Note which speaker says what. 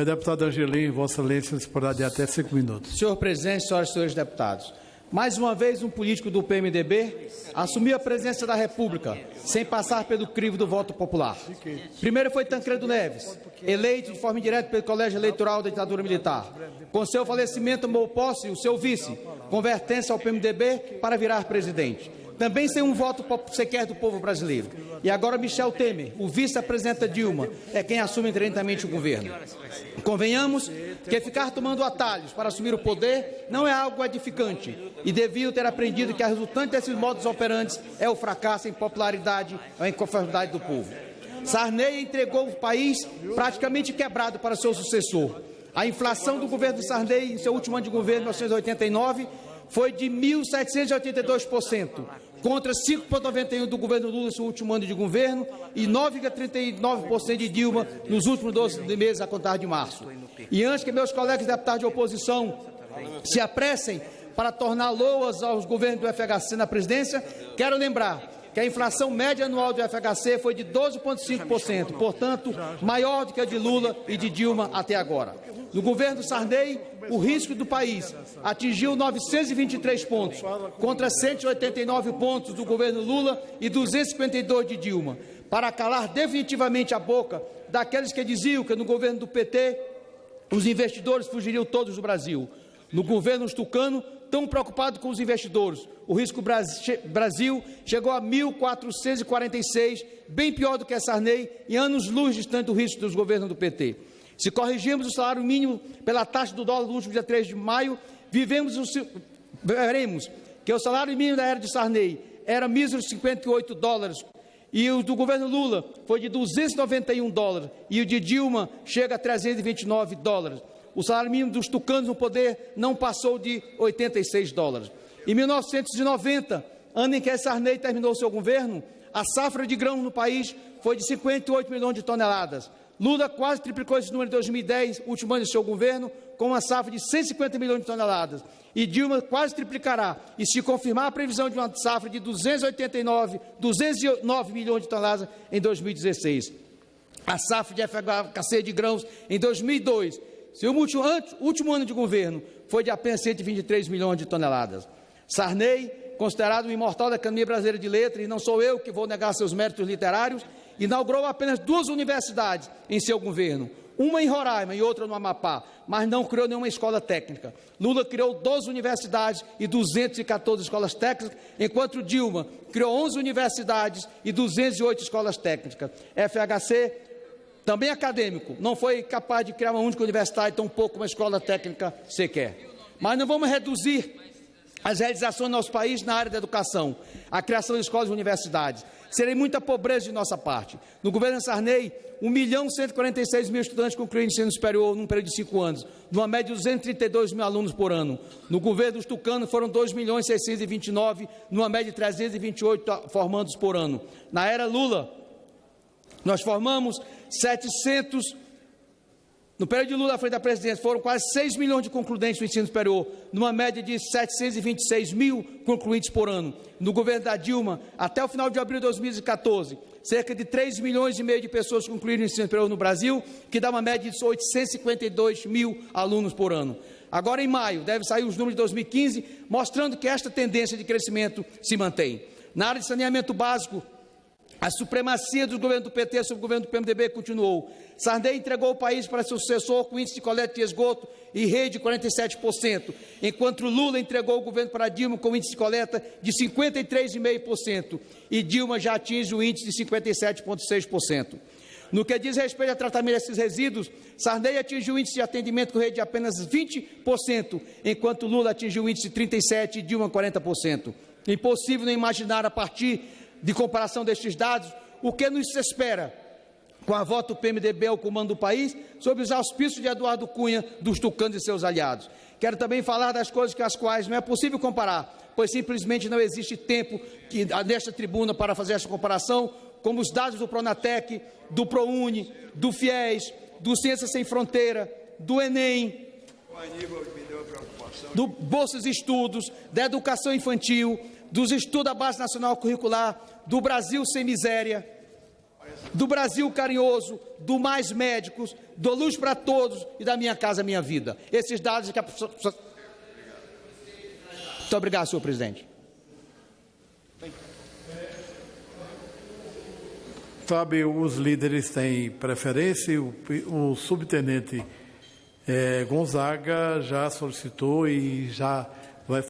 Speaker 1: Deputado Angelim, Vossa Excelência disporá de até 5 minutos.
Speaker 2: Senhor presidente, senhoras e senhores deputados, mais uma vez um político do PMDB assumiu a presidência da República sem passar pelo crivo do voto popular. Primeiro foi Tancredo Neves, eleito de forma indireta pelo Colégio Eleitoral da ditadura militar. Com seu falecimento, tomou posse o seu vice, convertendo-se ao PMDB para virar presidente. Também sem um voto sequer do povo brasileiro. E agora Michel Temer, o vice da presidenta Dilma, é quem assume diretamente o governo. Convenhamos que ficar tomando atalhos para assumir o poder não é algo edificante e deviam ter aprendido que a resultante desses modos operantes é o fracasso em popularidade ou em conformidade do povo. Sarney entregou o país praticamente quebrado para seu sucessor. A inflação do governo de Sarney, em seu último ano de governo, em 1989, foi de 1.782%, contra 5,91% do governo Lula em seu último ano de governo e 9,39% de Dilma nos últimos 12 meses a contar de março. E antes que meus colegas deputados de oposição se apressem para tornar loas aos governos do FHC na presidência, quero lembrar que a inflação média anual do FHC foi de 12,5%, portanto, maior do que a de Lula e de Dilma até agora. No governo Sarney, o risco do país atingiu 923 pontos, contra 189 pontos do governo Lula e 252 de Dilma, para calar definitivamente a boca daqueles que diziam que no governo do PT os investidores fugiriam todos do Brasil. No governo tucano, tão preocupado com os investidores, o risco Brasil chegou a 1.446, bem pior do que a Sarney e anos-luz distante do risco dos governos do PT. Se corrigirmos o salário mínimo pela taxa do dólar no último dia 3 de maio, veremos que o salário mínimo da era de Sarney era míseros $58 e o do governo Lula foi de $291 e o de Dilma chega a $329. O salário mínimo dos tucanos no poder não passou de $86. Em 1990, ano em que Sarney terminou seu governo, a safra de grãos no país foi de 58 milhões de toneladas. Lula quase triplicou esse número em 2010, último ano de seu governo, com uma safra de 150 milhões de toneladas. E Dilma quase triplicará, e se confirmar a previsão de uma safra de 209 milhões de toneladas em 2016. A safra de FHC de grãos em 2002, seu último ano de governo, foi de apenas 123 milhões de toneladas. Sarney, considerado o imortal da Academia Brasileira de Letras, e não sou eu que vou negar seus méritos literários, inaugurou apenas 2 universidades em seu governo, uma em Roraima e outra no Amapá, mas não criou nenhuma escola técnica. Lula criou 12 universidades e 214 escolas técnicas, enquanto Dilma criou 11 universidades e 208 escolas técnicas. FHC, também acadêmico, não foi capaz de criar uma única universidade, tampouco uma escola técnica sequer. Mas não vamos reduzir as realizações do nosso país na área da educação, a criação de escolas e universidades. Seria muita pobreza de nossa parte. No governo Sarney, 1.146.000 estudantes concluíram ensino superior num período de 5 anos, numa média de 232 mil alunos por ano. No governo dos tucanos foram 2.629.000, numa média de 328 formandos por ano. Na era Lula, nós formamos 700. No período de Lula à frente da presidência, foram quase 6 milhões de concluintes do ensino superior, numa média de 726 mil concluintes por ano. No governo da Dilma, até o final de abril de 2014, cerca de 3 milhões e meio de pessoas concluíram o ensino superior no Brasil, que dá uma média de 852 mil alunos por ano. Agora, em maio, devem sair os números de 2015, mostrando que esta tendência de crescimento se mantém. Na área de saneamento básico, a supremacia do governo do PT sobre o governo do PMDB continuou. Sarney entregou o país para seu sucessor com índice de coleta de esgoto e rede de 47%, enquanto Lula entregou o governo para Dilma com índice de coleta de 53,5%, e Dilma já atinge o índice de 57,6%. No que diz respeito ao tratamento desses resíduos, Sarney atingiu o índice de atendimento com rede de apenas 20%, enquanto Lula atingiu o índice de 37% e Dilma 40%. Impossível não imaginar, a partir de comparação destes dados, o que nos espera com a volta do PMDB ao comando do país, sob os auspícios de Eduardo Cunha, dos tucanos e seus aliados. Quero também falar das coisas com as quais não é possível comparar, pois simplesmente não existe tempo nesta tribuna para fazer essa comparação, como os dados do Pronatec, do ProUni, do FIES, do Ciências Sem Fronteira, do Enem, do Bolsas de Estudos, da Educação Infantil, dos estudos da Base Nacional Curricular, do Brasil Sem Miséria. do Brasil carinhoso, do Mais Médicos, do Luz para Todos e da Minha Casa Minha Vida. Esses dados que a professora... Muito obrigado, senhor presidente.
Speaker 1: Sabe, os líderes têm preferência. O subtenente Gonzaga já solicitou e já